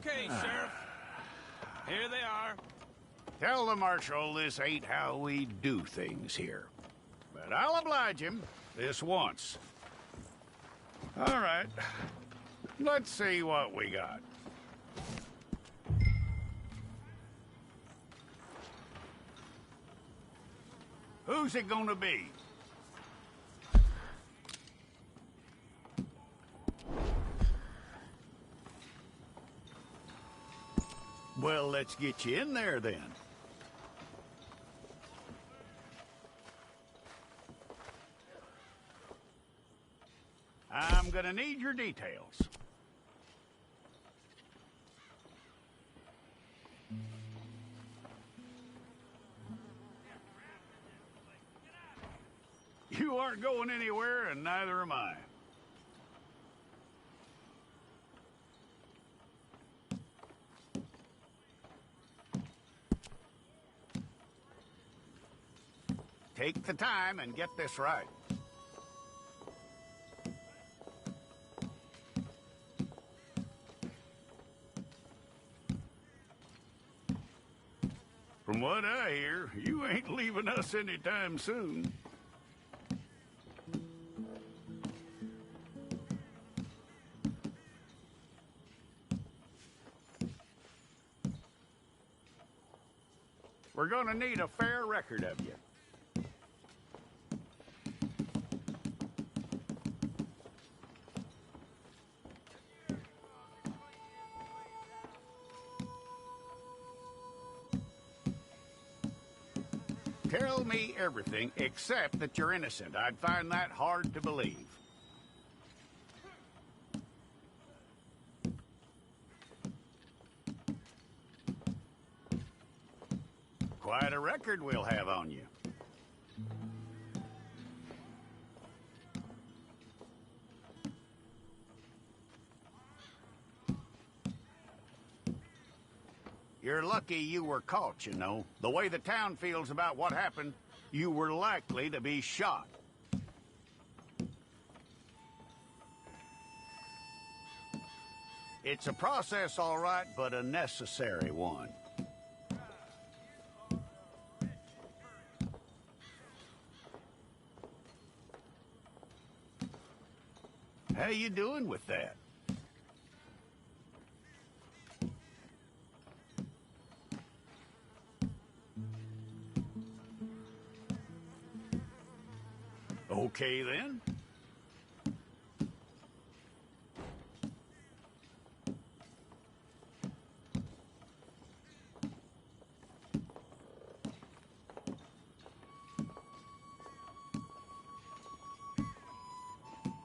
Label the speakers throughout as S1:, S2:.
S1: Okay, Sheriff. Here they are.
S2: Tell the Marshal this ain't how we do things here. But I'll oblige him this once. All right. Let's see what we got. Who's it gonna be? Well, let's get you in there then. I'm gonna need your details. You aren't going anywhere, and neither am I. Take the time and get this right. From what I hear, you ain't leaving us anytime soon. We're gonna need a fair record of you. Tell me everything except that you're innocent. I'd find that hard to believe. Quite a record we'll have on you. You're lucky you were caught, you know. The way the town feels about what happened, you were likely to be shot. It's a process, all right, but a necessary one. How you doing with that? Okay, then.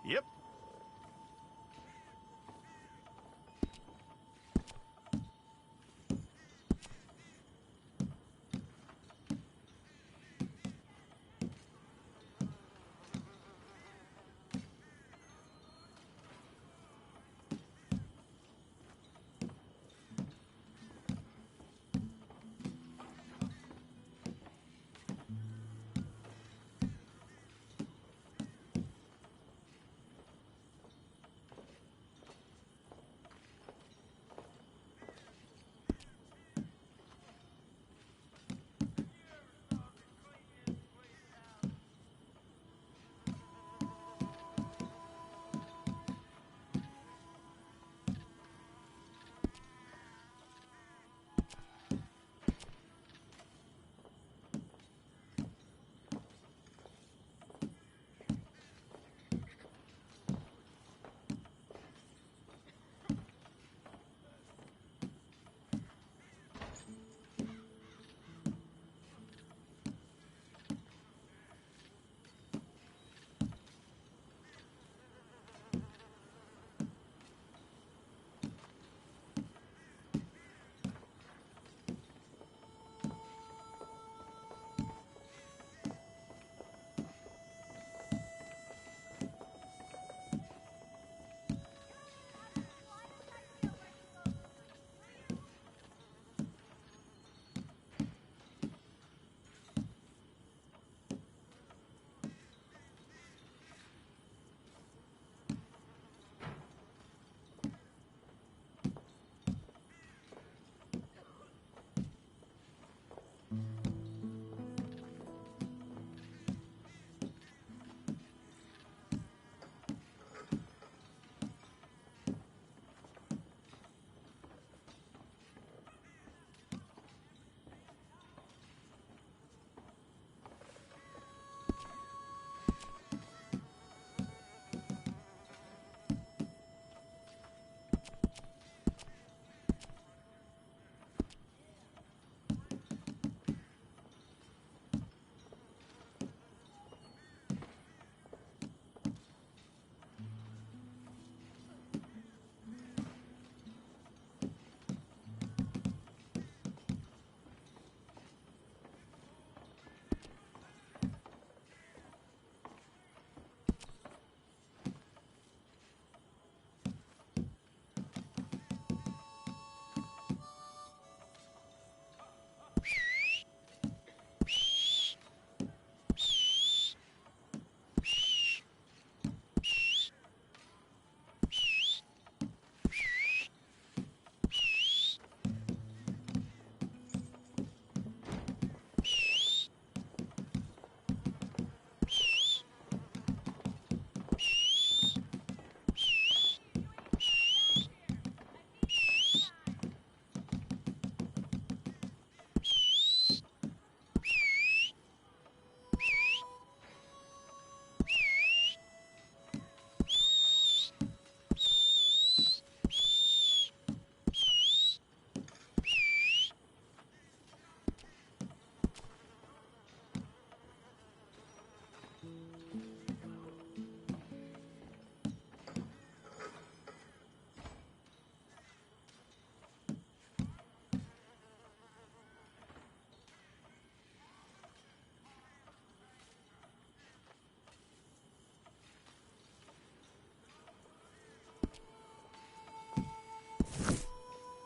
S2: Yep.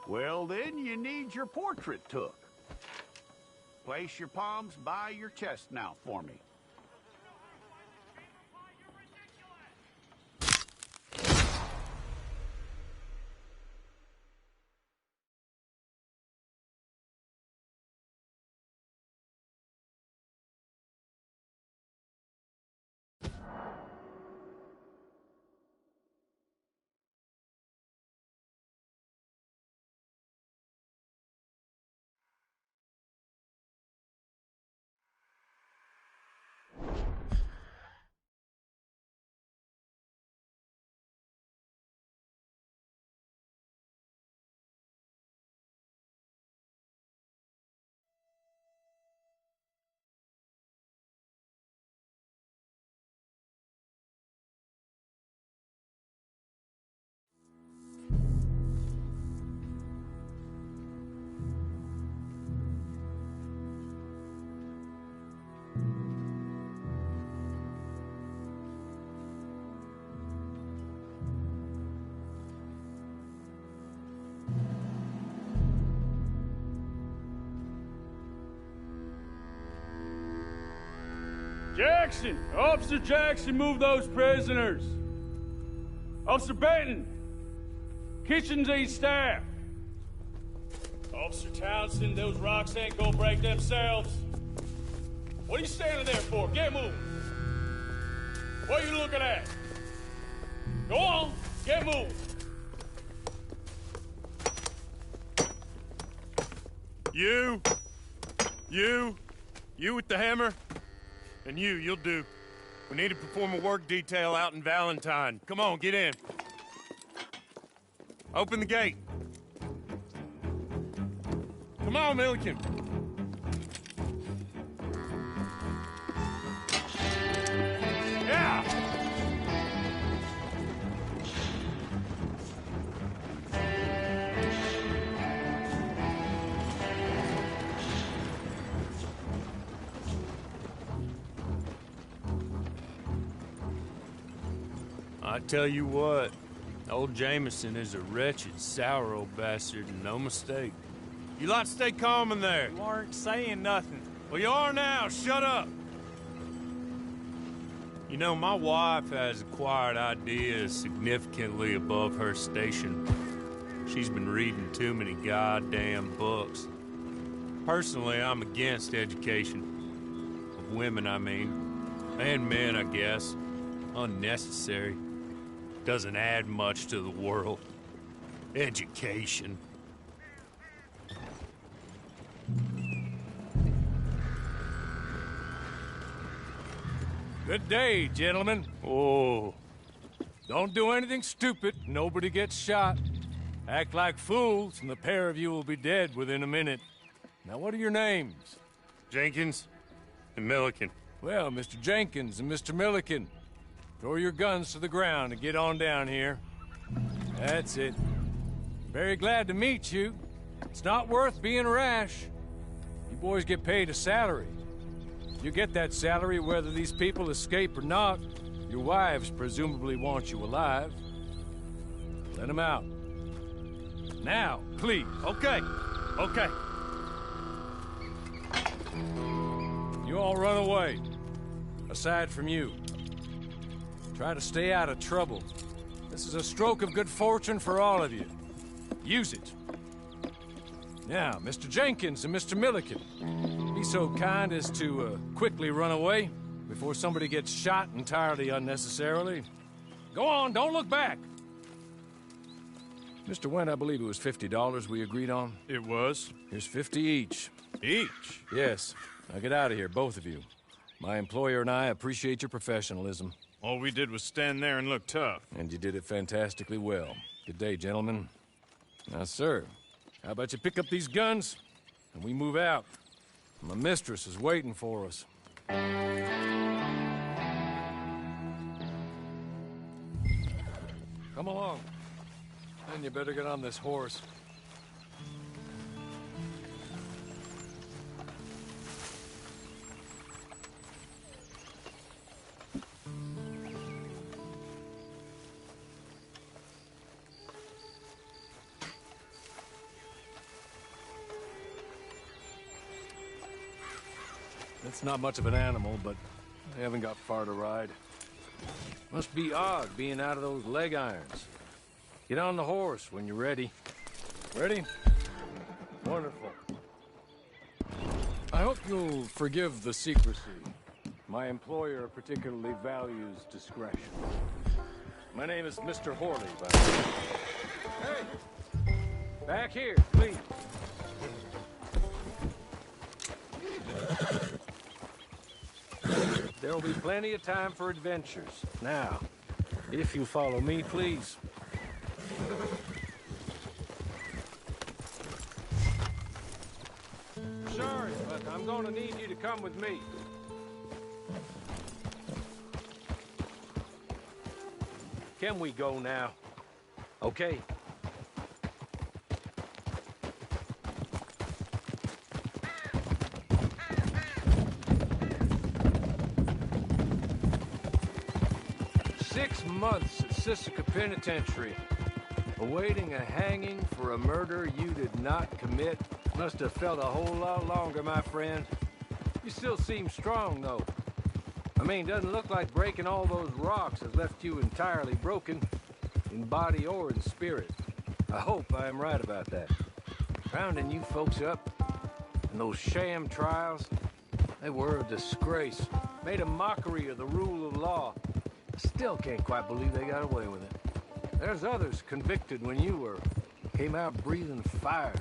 S2: Well, then you need your portrait took. Place your palms by your chest now for me.
S3: Jackson! Officer Jackson, move those prisoners! Officer Benton! Kitchens ain't staff! Officer Townsend, those rocks ain't gonna break themselves. What are you standing there for? Get moving! What are you looking at? Go on, get moving!
S4: You with the hammer? And you'll do. We need to perform a work detail out in Valentine. Come on, get in. Open the gate. Come on, Milliken. Yeah!
S3: I tell you what, old Jameson is a wretched, sour old bastard, and no mistake.
S4: You lot stay calm in there.
S1: You aren't saying nothing.
S4: Well, you are now. Shut up.
S3: You know, my wife has acquired ideas significantly above her station. She's been reading too many goddamn books. Personally, I'm against education. Of women, I mean. And men, I guess. Unnecessary. Doesn't add much to the world. Education.
S5: Good day, gentlemen.
S3: Oh.
S5: Don't do anything stupid. Nobody gets shot. Act like fools, and the pair of you will be dead within a minute. Now, what are your names?
S4: Jenkins and Milliken.
S5: Well, Mr. Jenkins and Mr. Milliken, throw your guns to the ground and get on down here. That's it. Very glad to meet you. It's not worth being rash. You boys get paid a salary. You get that salary whether these people escape or not. Your wives presumably want you alive. Let them out. Now, please.
S4: Okay.
S5: You all run away. Aside from you. Try to stay out of trouble. This is a stroke of good fortune for all of you. Use it. Now, Mr. Jenkins and Mr. Milliken, be so kind as to quickly run away before somebody gets shot entirely unnecessarily. Go on, don't look back. Mr. Wendt, I believe it was $50 we agreed on.
S4: It was.
S5: Here's 50 each.
S4: Each?
S5: Yes. Now get out of here, both of you. My employer and I appreciate your professionalism.
S4: All we did was stand there and look tough.
S5: And you did it fantastically well. Good day, gentlemen. Now, sir, how about you pick up these guns, and we move out? My mistress is waiting for us. Come along. Then you better get on this horse. It's not much of an animal, but they haven't got far to ride. Must be odd being out of those leg irons. Get on the horse when you're ready. Ready? Wonderful. I hope you'll forgive the secrecy. My employer particularly values discretion. My name is Mr. Horley, by the way. Hey! Back here, please. There'll be plenty of time for adventures. Now, if you follow me, please. Sorry, but I'm gonna need you to come with me. Can we go now? Okay. Months at Sisika Penitentiary, awaiting a hanging for a murder you did not commit. Must have felt a whole lot longer, my friend. You still seem strong, though. I mean, doesn't look like breaking all those rocks has left you entirely broken, in body or in spirit. I hope I am right about that. Rounding you folks up, and those sham trials, they were a disgrace. Made a mockery of the rule of law. I still can't quite believe they got away with it. There's others convicted when you were. Came out breathing fire.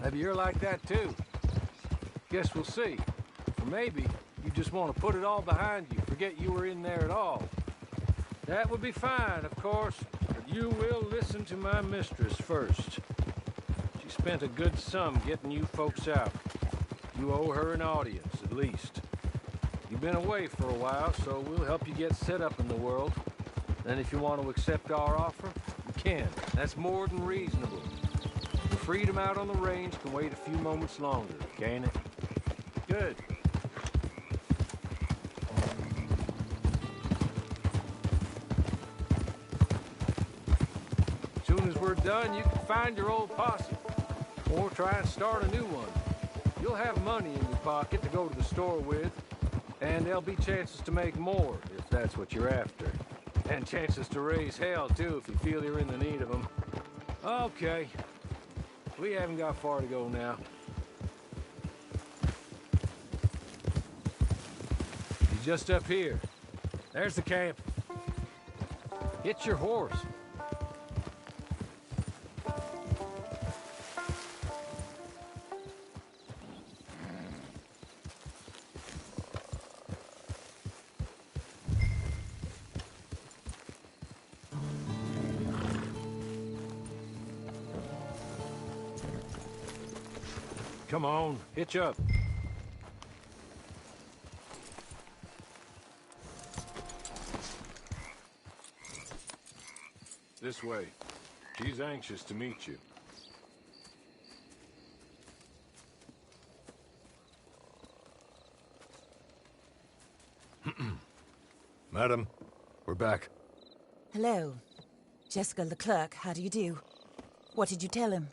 S5: Maybe you're like that too. Guess we'll see. Or maybe you just want to put it all behind you, forget you were in there at all. That would be fine, of course, but you will listen to my mistress first. She spent a good sum getting you folks out. You owe her an audience, at least. You've been away for a while, so we'll help you get set up in the world. Then if you want to accept our offer, you can. That's more than reasonable. The freedom out on the range can wait a few moments longer, can't it? Good. As soon as we're done, you can find your old posse. Or try and start a new one. You'll have money in your pocket to go to the store with. And there'll be chances to make more, if that's what you're after. And chances to raise hell, too, if you feel you're in the need of them. Okay. We haven't got far to go now. He's just up here. There's the camp. Get your horse. Come on, hitch up. This way. She's anxious to meet you. Madam, we're back.
S6: Hello. Jessica Leclerc, how do you do? What did you tell him?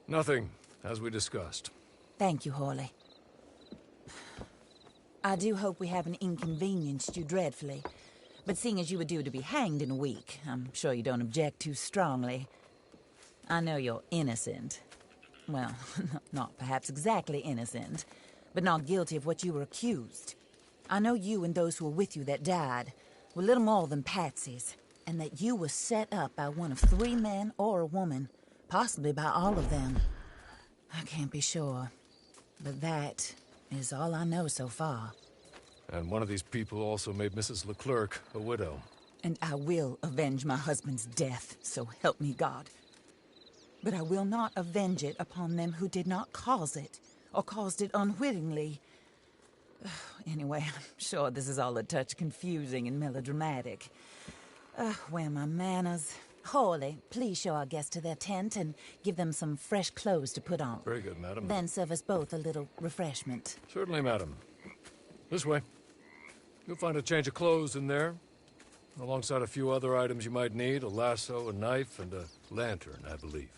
S5: Nothing, as we discussed.
S6: Thank you, Horley. I do hope we haven't inconvenienced you dreadfully. But seeing as you were due to be hanged in a week, I'm sure you don't object too strongly. I know you're innocent. Well, not perhaps exactly innocent, but not guilty of what you were accused. I know you and those who were with you that died were little more than patsies, and that you were set up by one of 3 men or a woman, possibly by all of them. I can't be sure, but that is all I know so far.
S5: And one of these people also made Mrs. Leclerc a widow.
S6: And I will avenge my husband's death, so help me God. But I will not avenge it upon them who did not cause it, or caused it unwittingly. Anyway, I'm sure this is all a touch confusing and melodramatic. Where are my manners? Horley, please show our guests to their tent and give them some fresh clothes to put on.
S5: Very good, madam.
S6: Then serve us both a little refreshment.
S5: Certainly, madam. This way. You'll find a change of clothes in there, alongside a few other items you might need, a lasso, a knife, and a lantern, I believe.